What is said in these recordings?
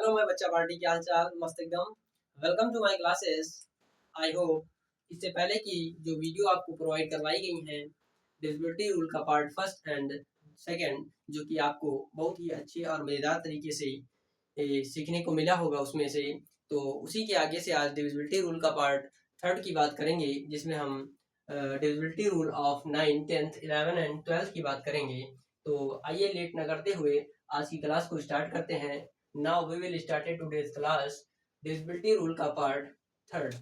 Hello मैं बच्चा party, क्या हाल चाल? मस्त एकदम। Welcome to my classes. I hope इससे पहले की जो वीडियो आपको प्रोवाइड करवाई गई हैं डिविजिबिलिटी रूल का पार्ट फर्स्ट एंड सेकंड, जो कि आपको बहुत ही अच्छे और मज़ेदार तरीके से सीखने को मिला होगा उसमें से, तो उसी के आगे से आज डिविजिबिलिटी रूल का पार्ट थर्ड की बात करेंगे, जिसमें हम divisibility rule of 9, 10th, 11 and 12 की बात करेंगे। तो आइए लेट न करते हुए आज की क्लास को स्टार्ट करते हैं। Now we will start today's class divisibility rule का पार्ट थर्ड,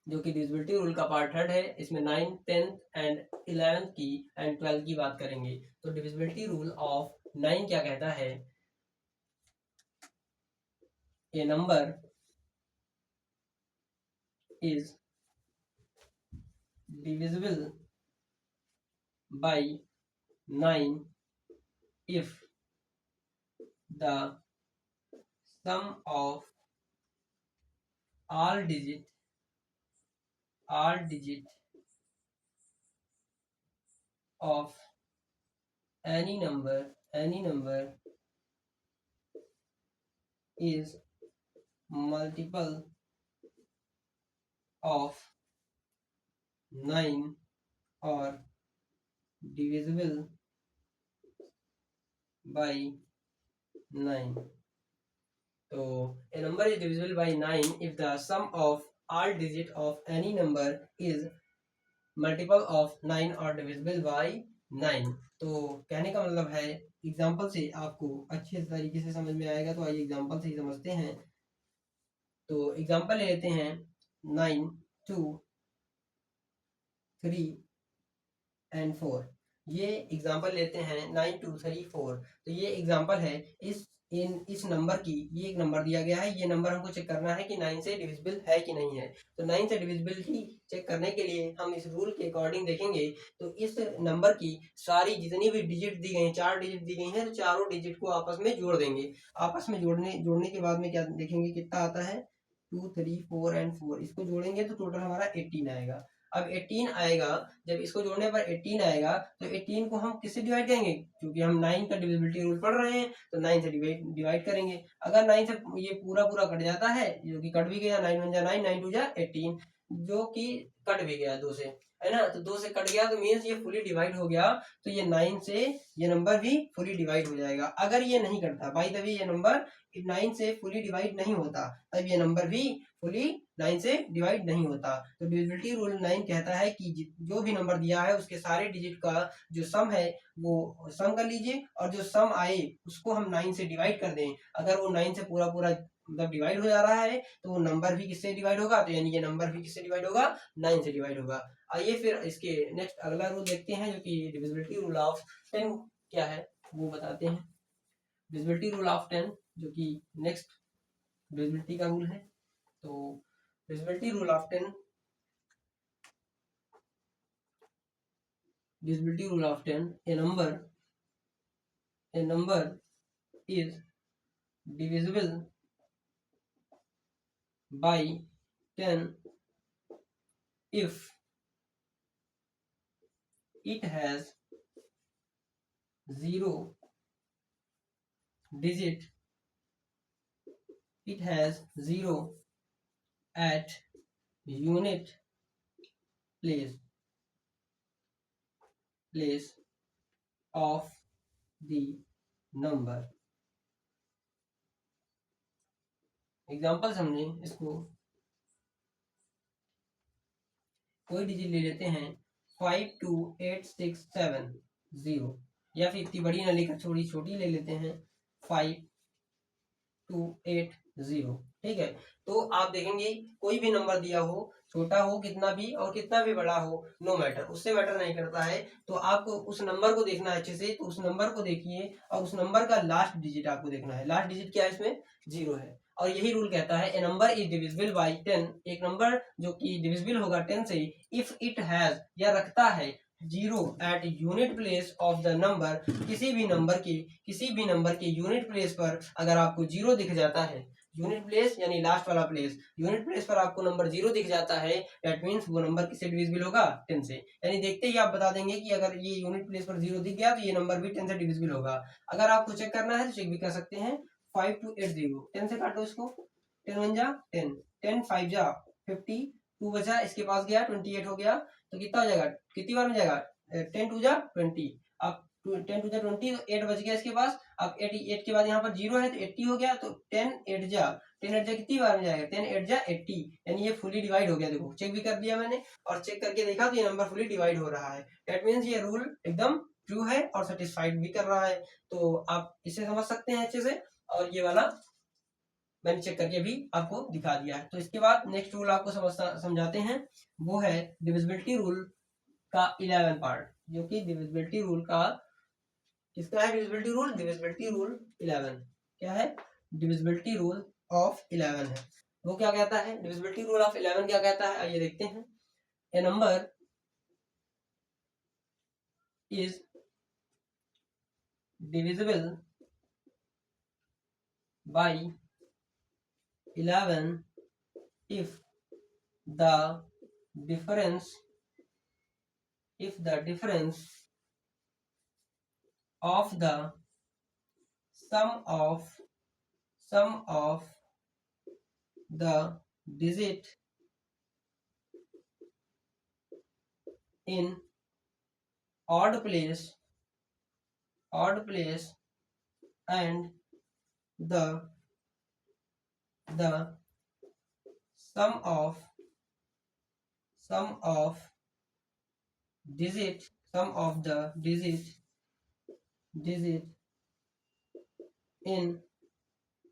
जो कि डिविजिबिलिटी रूल का पार्ट थर्ड है। इसमें 9, 10th एंड 11th की एंड 12 की बात करेंगे। तो डिविजिबिलिटी रूल ऑफ 9 क्या कहता है? A number is divisible by 9 if the sum of all digit of any number is multiple of 9 or divisible by 9. So a number is divisible by 9 if the sum of all digit of any number is multiple of 9 or divisible by 9. तो कहने का मतलब है, example से आपको अच्छे तरीके से समझ में आएगा। तो आइए एग्जाम्पल से ही समझते हैं। तो एग्जाम्पल ले लेते हैं 9, 2, 3 एंड 4। ये एग्जाम्पल लेते हैं 9, 2, 3, 4। तो ये एग्जाम्पल है इस नंबर की। ये एक नंबर दिया गया है, ये नंबर हमको चेक करना है कि 9 से डिविजिबल है कि नहीं है। तो 9 से डिविजिबिलिटी चेक करने के लिए हम इस रूल के अकॉर्डिंग देखेंगे। तो इस नंबर की सारी जितनी भी डिजिट दी गई, 4 डिजिट दी गई हैं, तो चारों डिजिट को आपस में जोड़ देंगे। आपस में जोड़ने के बाद में क्या देखेंगे, कितना आता है 2, 3, 4 एंड 4। इसको जोड़ेंगे तो टोटल हमारा 18 आएगा। अब 18 आएगा, जब इसको जोड़ने पर 18 आएगा तो 18 को हम किससे डिवाइड करेंगे? क्योंकि हम 9 का डिविजिबिलिटी रूल पढ़ रहे हैं, तो 9 से डिवाइड करेंगे। अगर 9 से ये पूरा कट जाता है, जो कि कट भी गया, 9 1 जा 9, 9 2 जा 18, जो कि कट भी गया 2 से, है ना। तो 2 से कट गया तो मीन्स ये फुली डिवाइड हो गया। तो ये 9 से ये नंबर भी फुली डिवाइड हो जाएगा। अगर ये नहीं करता, बाई द वे ये नंबर 9 से फुली डिवाइड नहीं होता, तब ये नंबर भी फुली 9 से डिवाइड नहीं होता। तो डिविजिबिलिटी रूल 9 कहता है कि जो भी नंबर दिया है उसके सारे डिजिट का जो सम है वो सम कर लीजिए, और जो सम आए उसको हम 9 से डिवाइड कर दें। अगर वो 9 से पूरा मतलब डिवाइड हो जा रहा है, तो वो नंबर भी किससे डिवाइड होगा? तो यानी ये नंबर भी किससे डिवाइड होगा? 9 से डिवाइड होगा। आइए फिर इसके नेक्स्ट अगला रूल देखते हैं, जो कि डिविजिबिलिटी रूल ऑफ 10 क्या है वो बताते हैं। डिविजिबिलिटी रूल ऑफ 10 जो कि नेक्स्ट डिविजिबिलिटी का रूल है। तो divisibility rule of 10, divisibility rule of 10, a number is divisible by 10 if it has 0 digit, it has 0 at unit place of the number। Example समझें इसको। कोई डिजिट ले लेते हैं 5, 2, 8, 6, 7, 0, या फिर इतनी बड़ी ना लेकर थोड़ी छोटी ले लेते हैं 5, 2, 8, 0। ठीक है। तो आप देखेंगे कोई भी नंबर दिया हो, छोटा हो कितना भी और कितना भी बड़ा हो, नो मैटर, उससे मैटर नहीं करता है। तो आपको उस नंबर को देखना है अच्छे से। तो उस नंबर को देखिए और उस नंबर का लास्ट डिजिट आपको देखना है। लास्ट डिजिट क्या है इसमें? 0 है। और यही रूल कहता है a number is divisible bye 10, एक नंबर जो कि डिविजिबल होगा 10 से, इफ इट हैज, या रखता है 0 at unit place of the number, किसी भी नंबर के यूनिट प्लेस पर अगर आपको 0 दिख जाता है, यूनिट प्लेस यानी लास्ट वाला प्लेस, यूनिट प्लेस पर आपको नंबर 0 दिख जाता है, दैट मीन्स वो नंबर किससे डिविजिबल होगा, 10 से। यानी देखते ही आप बता देंगे कि अगर ये यूनिट प्लेस पर 0 दिख गया तो ये नंबर भी 10 से डिविजिबल होगा। अगर आपको चेक करना है तो चेक भी कर सकते हैं, 5280, 10 से काटो इसको, 10 1 जा 10, 10 5 जा 50, 2 बचा, इसके पास गया 28 हो गया, तो कितना हो जाएगा, कितनी बार में जाएगा, 10 2 जा 20, अब 10 टू जा 20, तो 8 बच गया इसके पास। अब 88 के बाद यहाँ पर 0 है तो 80 हो गया, तो 10 8 जा, 10 8 जा कितनी बार में जाएगा, 10 8 जा 80, यानी ये फुली डिवाइड हो गया। देखो चेक भी कर दिया मैंने, और चेक करके देखा तो ये नंबर फुली डिवाइड हो रहा है, दैट मीन्स ये रूल एकदम ट्रू है और सेटिस्फाइड भी कर रहा है। तो आप इसे समझ सकते हैं अच्छे से, और ये वाला मैंने चेक करके भी आपको दिखा दिया है। तो इसके बाद नेक्स्ट रूल आपको समझाते हैं, वो है डिविजिबिलिटी रूल का 11 पार्ट, जो कि डिविजिबिलिटी रूल का किसका है, डिविजिबिलिटी रूल, डिविजिबिलिटी रूल 11 क्या है, डिविजिबिलिटी रूल ऑफ 11 है। वो क्या कहता है, डिविजिबिलिटी रूल ऑफ 11 क्या कहता है, आइए देखते हैं। A number is divisible by 11 if the difference of the sum of the digit in odd place and the sum of the digit in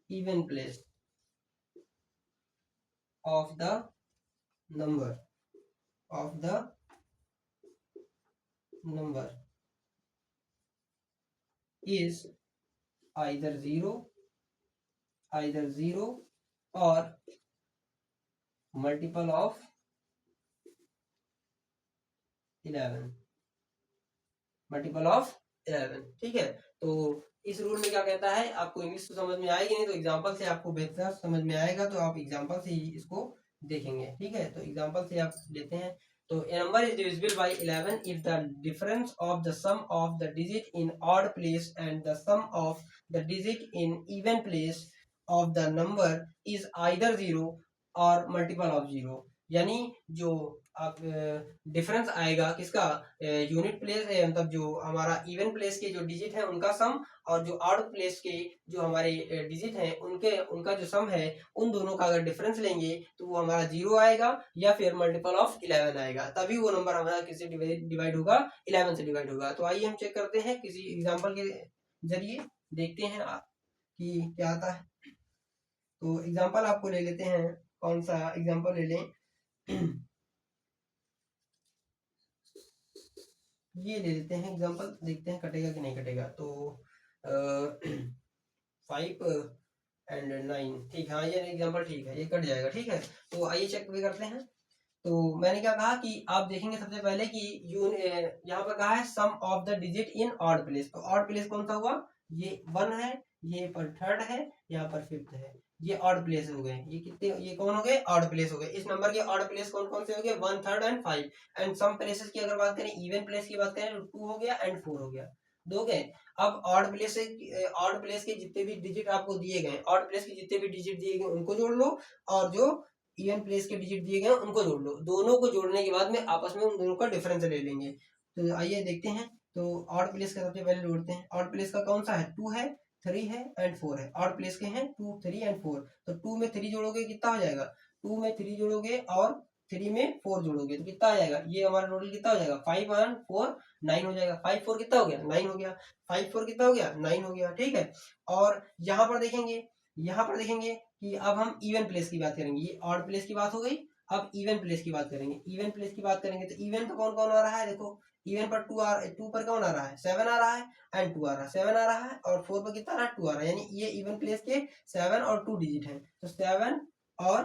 even place of the number is either 0 or multiple of 11, ठीक है। तो इस rule में क्या कहता है, आपको English तो समझ में आएगी नहीं, तो एग्जांपल से आपको बेहतर समझ में आएगा, तो आप एग्जांपल से ही इसको देखेंगे, ठीक है। तो एग्जांपल से आप लेते हैं, तो a number is divisible by 11 if the difference of the sum of the digit in odd place and the sum of the digit in even place of the number is either 0 or multiple of 0। यानी जो आप difference आएगा किसका, unit place मतलब जो हमारा even place के जो डिजिट है उनका सम, और जो ऑड प्लेस के जो हमारे डिजिट हैं उनका जो सम है, उन दोनों का अगर डिफरेंस लेंगे तो वो हमारा 0 आएगा या फिर मल्टीपल ऑफ 11 आएगा, तभी वो नंबर हमारा किससे डिवाइड होगा, 11 से डिवाइड होगा। तो आइए हम चेक करते हैं किसी एग्जाम्पल के जरिए, देखते हैं कि क्या आता है। तो एग्जाम्पल आपको ले लेते हैं, कौन सा एग्जाम्पल ले लें, ये ले लेते हैं एग्जांपल, देखते हैं कटेगा कि नहीं कटेगा। तो 5 एंड 9, ठीक, हाँ ये एग्जांपल ठीक है, ये कट जाएगा, ठीक है। तो आइए चेक भी करते हैं। तो मैंने क्या कहा कि आप देखेंगे सबसे पहले कि यहाँ पर कहा है sum of the digit in odd place, तो ऑड प्लेस कौन सा हुआ, ये 1 है, ये पर 3rd है, यहाँ पर 5th है, ये ऑड प्लेस हो गए, ये कितने, ये कौन हो गए, ऑड प्लेस हो गए। इस नंबर के ऑड प्लेस कौन कौन से हो गए, 1 3rd and 5। And some places की अगर बात करें, इवन प्लेस की बात करें, 2 हो गया एंड 4 हो गया, 2 गए। अब ऑड प्लेस के जितने भी डिजिट आपको दिए गए, ऑड प्लेस के जितने भी डिजिट दिए गए उनको जोड़ लो, और जो इवन प्लेस के डिजिट दिए गए उनको जोड़ लो, दोनों को जोड़ने के बाद में आपस में उन दोनों का डिफरेंस ले लेंगे। तो आइए देखते हैं। तो ऑड प्लेस का सबसे पहले जोड़ते हैं, ऑड प्लेस का कौन सा है, 2 है, 3 है एंड 4 है, ऑड प्लेस के हैं 2 3 एंड 4। तो 2 में 3 जोड़ोगे कितना हो जाएगा, 2 में 3 जोड़ोगे और 3 में 4 जोड़ोगे तो कितना आ जाएगा, ये हमारा टोटल कितना हो जाएगा, 5 एंड 4 9 हो जाएगा, 5 4 कितना हो गया, 9 हो गया, 5 4 कितना हो गया, 9 हो गया, ठीक है। और यहाँ पर देखेंगे कि अब हम इवन प्लेस की बात करेंगे, ये ऑड प्लेस की बात हो गई। अब इवन प्लेस की बात करेंगे, तो इवन पर कौन कौन आ रहा है, देखो इवन पर 2 पर कौन आ रहा है, 7 आ रहा है एंड 2 आ रहा है, 7 आ रहा है और 4 पर कितना आ रहा है, 2 आ रहा है, यानी ये इवन प्लेस के 7 और 2 डिजिट हैं। तो 7 और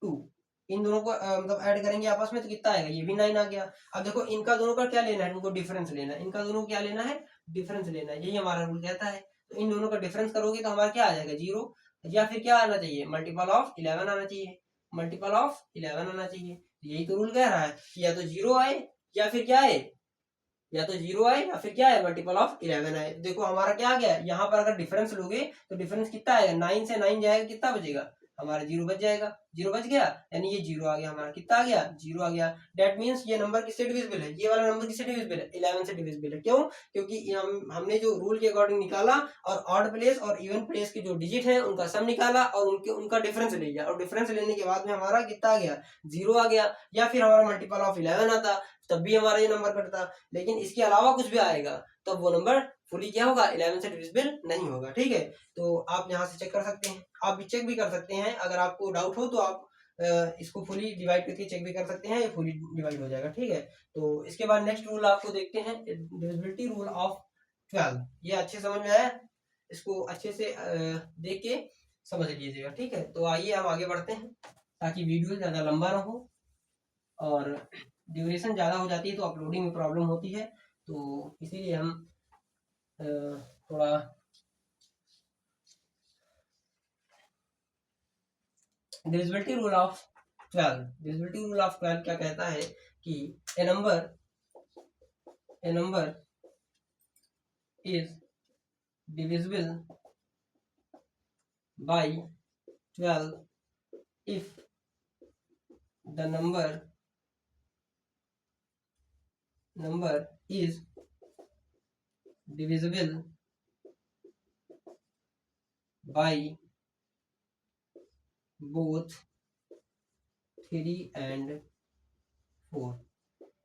2 इन दोनों को मतलब ऐड करेंगे आपस में तो कितना आएगा, ये भी 9 आ गया। अब देखो इनका दोनों का क्या लेना है, इनको डिफरेंस लेना है, इनका दोनों क्या लेना है, डिफरेंस लेना है, यही हमारा रूल कहता है। तो इन दोनों का डिफरेंस करोगे तो हमारा क्या आ जाएगा, 0। या फिर क्या आना चाहिए, मल्टीपल ऑफ 11 आना चाहिए, मल्टीपल ऑफ 11 आना चाहिए। यही तो रूल कह रहा है कि या तो 0 आए या फिर क्या आए, या तो 0 आए या फिर क्या है, मल्टीपल ऑफ 11 आए। देखो हमारा क्या आ गया, यहाँ पर अगर डिफरेंस लोगे तो डिफरेंस कितना आएगा, 9 से 9 जाएगा, कितना बचेगा हमारा, 0 बच जाएगा, 0 बच गया, यानी ये 0 आ गया हमारा, कितना आ गया, 0 आ गया। डेट मीन्स ये नंबर किससे डिविजिबल है, ये वाला नंबर किससे डिविजिबल है, 11 से डिविजिबल है। क्यों, क्योंकि हमने जो रूल के अकॉर्डिंग निकाला और ऑड प्लेस और इवन प्लेस के जो डिजिट है उनका सम निकाला और उनका डिफरेंस ले लिया, और डिफरेंस लेने के बाद में हमारा कितना आ गया, 0 आ गया। या फिर हमारा मल्टीपल ऑफ 11 आता तब भी हमारा ये नंबर कटता, लेकिन इसके अलावा कुछ भी आएगा तब वो नंबर फुली क्या होगा, 11 से डिविजिबल नहीं होगा। ठीक है, तो आप यहाँ से चेक कर सकते हैं, आप भी चेक भी कर सकते हैं, अगर आपको डाउट हो तो आप इसको फुली डिवाइड करके चेक भी कर सकते हैं, ये फुली डिवाइड हो जाएगा। ठीक है, तो इसके बाद नेक्स्ट रूल आपको देखते हैं, डिविजिबिलिटी रूल ऑफ 12। ये अच्छे समझ में आया, इसको अच्छे से देख के समझ लीजिएगा। ठीक है, तो आइए हम आगे बढ़ते हैं ताकि वीडियो ज्यादा लंबा ना हो, और ड्यूरेशन ज़्यादा हो जाती है तो अपलोडिंग में प्रॉब्लम होती है, तो इसीलिए हम थोड़ा divisibility rule of 12, divisibility rule of 12 क्या कहता है कि a number is divisible by 12 if the number is divisible by both 3 and 4।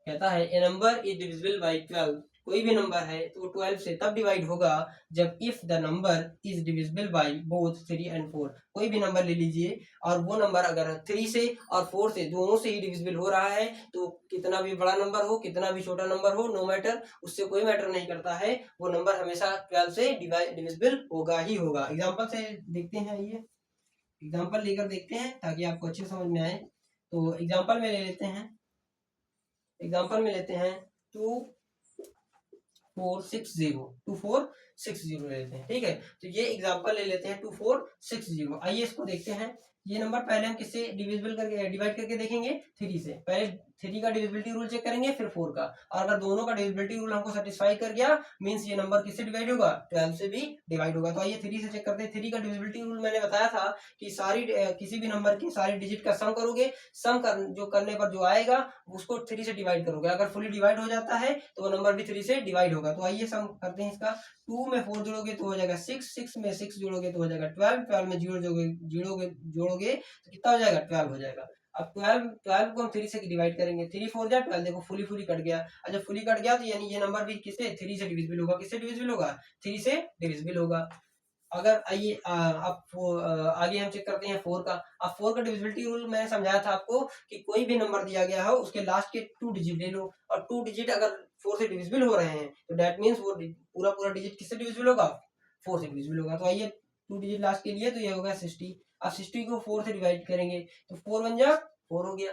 कहता है a number is divisible by 12, कोई भी नंबर है तो वो 12 से तब डिवाइड होगा जब if the number is divisible by both 3 and 4। कोई भी नंबर ले लीजिए और वो नंबर अगर 3 से और 4 से दोनों से ही डिविजिबल हो रहा है, तो कितना भी बड़ा नंबर हो कितना भी छोटा नंबर हो, नो मैटर, उससे कोई मैटर नहीं करता है, वो नंबर हमेशा 12 से डिविजिबल होगा ही होगा। एग्जाम्पल से देखते हैं, ये एग्जाम्पल लेकर देखते हैं ताकि आपको अच्छे समझ में आए। तो एग्जाम्पल में ले लेते हैं, 2460 ले लेते हैं। ठीक है, तो ये एग्जांपल ले लेते हैं 2460। आइए इसको देखते हैं। ये नंबर पहले हम किससे डिविजिबल करके डिवाइड करके देखेंगे, 3 से। पहले 3 का डिविजिबिलिटी रूल चेक करेंगे, फिर 4 का, और अगर दोनों का डिविजिबिलिटी रूल हमको सेटिस्फाई कर गया मींस ये नंबर किससे डिवाइड होगा, 12 से भी डिवाइड होगा। तो आइए 3 से चेक करते हैं। 3 का डिविजिबिलिटी रूल मैंने बताया था कि किसी भी नंबर की सारी डिजिट का सम करोगे, जो करने पर जो आएगा उसको 3 से डिवाइड करोगे, अगर फुली डिवाइड हो जाता है तो वो नंबर भी 3 से डिवाइड होगा। तो आइए सम करते हैं इसका। 2 में 4 जोड़ोगे तो हो जाएगा 6, 6 में 6 जोड़ोगे तो हो जाएगा 12, 12 में 0 जोड़ोगे तो कितना हो जाएगा, 12 हो जाएगा। अब 12 को हम 3 से डिवाइड करेंगे, 3 4 जा 12, देखो फुली कट गया। और जब फुली कट गया तो यानी ये नंबर भी किससे, 3 से डिविजिबल होगा। किससे डिविजिबल होगा, 3 से डिविजिबल होगा। अगर आइए अब आगे हम चेक करते हैं 4 का। अब 4 का डिविजिबिलिटी रूल मैंने समझाया था आपको कि कोई भी नंबर दिया गया हो उसके लास्ट के 2 डिजिट ले लो, और 2 डिजिट अगर 4 से डिविजिबल हो रहे हैं तो दैट मींस वो पूरा डिजिट किससे डिविजिबल होगा, 4 से डिविजिबल होगा। तो आइए 2 डिजिट लास्ट के लिए, तो ये होगा 60। अब 60 को 4 से डिवाइड करेंगे तो 4 बन जा 4 हो गया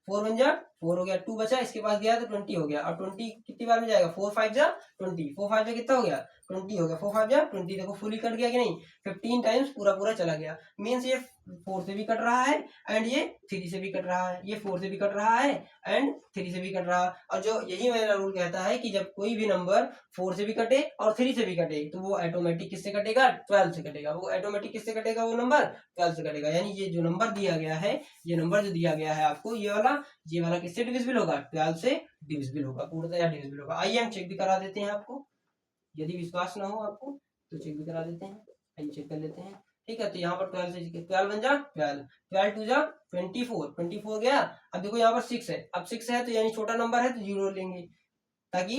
4 बन जा 4 हो गया, 2 बचा इसके पास गया तो 20 हो गया। और 20 कितनी बार में जाएगा, 4 5 जा 20, 4 5 जा कितना हो गया, 20 हो गया। 4 5 जा 20, देखो फुली कट गया कि नहीं, 15 टाइम्स पूरा चला गया। मीन्स ये 4 से भी कट रहा है एंड ये 3 से भी कट रहा है, ये 4 से भी कट रहा है एंड 3 से भी कट रहा है। और जो यही मेरा रूल कहता है कि जब कोई भी नंबर 4 से भी कटे और 3 से भी कटे तो वो ऑटोमेटिक किससे कटेगा, 12 से कटेगा। वो ऑटोमेटिक किससे कटेगा, वो नंबर 12 से कटेगा। यानी ये जो नंबर दिया गया है, ये नंबर जो दिया गया है आपको, ये वाला किससे डिविजिबल होगा, 12 से डिविजिबल होगा, पूर्णतः डिविजिबल होगा। आइए हम चेक भी करा देते हैं आपको, यदि विश्वास ना हो आपको तो चेक भी करा देते हैं। आइए चेक कर लेते हैं। ठीक है, तो यहाँ पर 12 से 12 बन जा 12, 12 2 जा 24 गया। अब देखो यहाँ पर 6 है, अब 6 है तो यानी छोटा नंबर है तो 0 लेंगे ताकि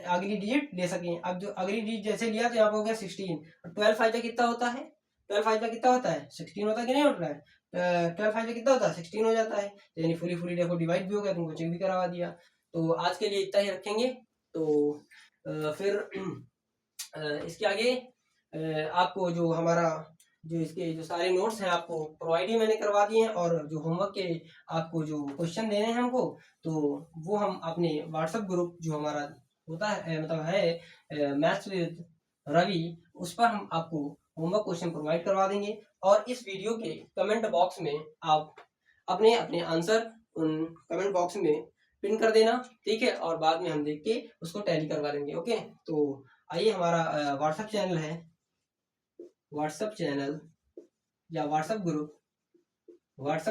अगली डिजिट ले सकें। अब जो अगली डिजिट जैसे लिया तो यहाँ पर हो गया 16। 12 5 कितना होता है, 12 5 कितना होता है, 16 होता है कि नहीं होता है, 12 5 कितना होता है, 16 हो जाता है। तो यानी फुली देखो डिवाइड भी हो गया, तुमको चेक भी करवा दिया। तो आज के लिए इतना ही रखेंगे। तो फिर इसके आगे आपको जो हमारा जो इसके जो सारे नोट्स हैं आपको प्रोवाइड ही मैंने करवा दिए हैं, और जो होमवर्क के आपको जो क्वेश्चन देने हैं हमको, तो वो हम अपने व्हाट्सएप ग्रुप जो हमारा होता है मतलब है मैथ्स विद रवि, उस पर हम आपको होमवर्क क्वेश्चन प्रोवाइड करवा देंगे और इस वीडियो के कमेंट बॉक्स में आप अपने अपने आंसर उन कमेंट बॉक्स में पिन कर देना, ठीक है, और बाद में हम देख के उसको टैली करवा लेंगे। ओके, तो आइए हमारा व्हाट्सएप चैनल है, व्हाट्सएप चैनल या व्हाट्सएप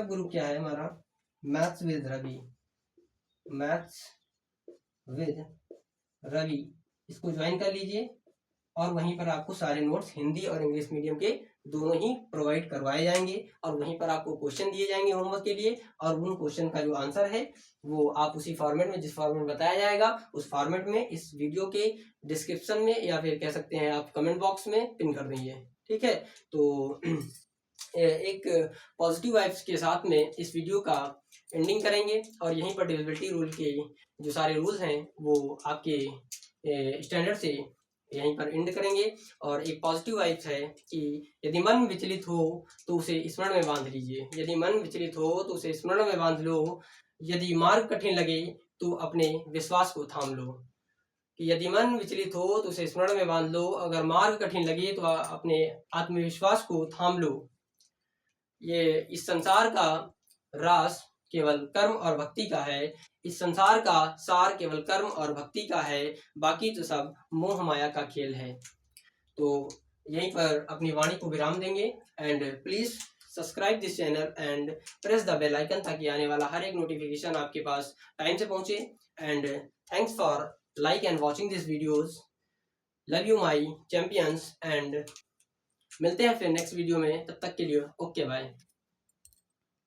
ग्रुप क्या है हमारा, maths with Ravi, maths with Ravi, इसको ज्वाइन कर लीजिए और वहीं पर आपको सारे नोट्स हिंदी और इंग्लिश मीडियम के दोनों ही प्रोवाइड करवाए जाएंगे और वहीं पर आपको क्वेश्चन दिए जाएंगे होमवर्क के लिए और उन क्वेश्चन का जो आंसर है वो आप उसी फॉर्मेट में, जिस फॉर्मेट में बताया जाएगा उस फॉर्मेट में इस वीडियो के डिस्क्रिप्शन में या फिर कह सकते हैं आप कमेंट बॉक्स में पिन कर देंगे, ठीक है। तो एक पॉजिटिव वाइब्स के साथ में इस वीडियो का एंडिंग करेंगे और यहीं पर डिविजिबिलिटी रूल के जो सारे रूल्स हैं वो आपके स्टैंडर्ड से यहीं पर एंड करेंगे। और एक पॉजिटिव वाइब्स है कि यदि मन विचलित हो तो उसे स्मरण में बांध लीजिए, यदि मन विचलित हो तो उसे स्मरण में बांध लो, यदि मार्ग कठिन लगे तो अपने विश्वास को थाम लो, कि यदि मन विचलित हो तो उसे स्मरण में बांध लो, अगर मार्ग कठिन लगे तो अपने आत्मविश्वास को थाम लो। ये इस संसार का रास केवल कर्म और भक्ति का है, इस संसार का सार केवल कर्म और भक्ति का है, बाकी तो सब मोह माया का खेल है। तो यहीं पर अपनी वाणी को विराम देंगे and please subscribe this channel and press the bell icon ताकि आने वाला हर एक नोटिफिकेशन आपके पास टाइम से पहुंचे। And thanks for like and watching this videos, love you my champions and मिलते हैं फिर नेक्स्ट वीडियो में, तब तक के लिए ओके बाय।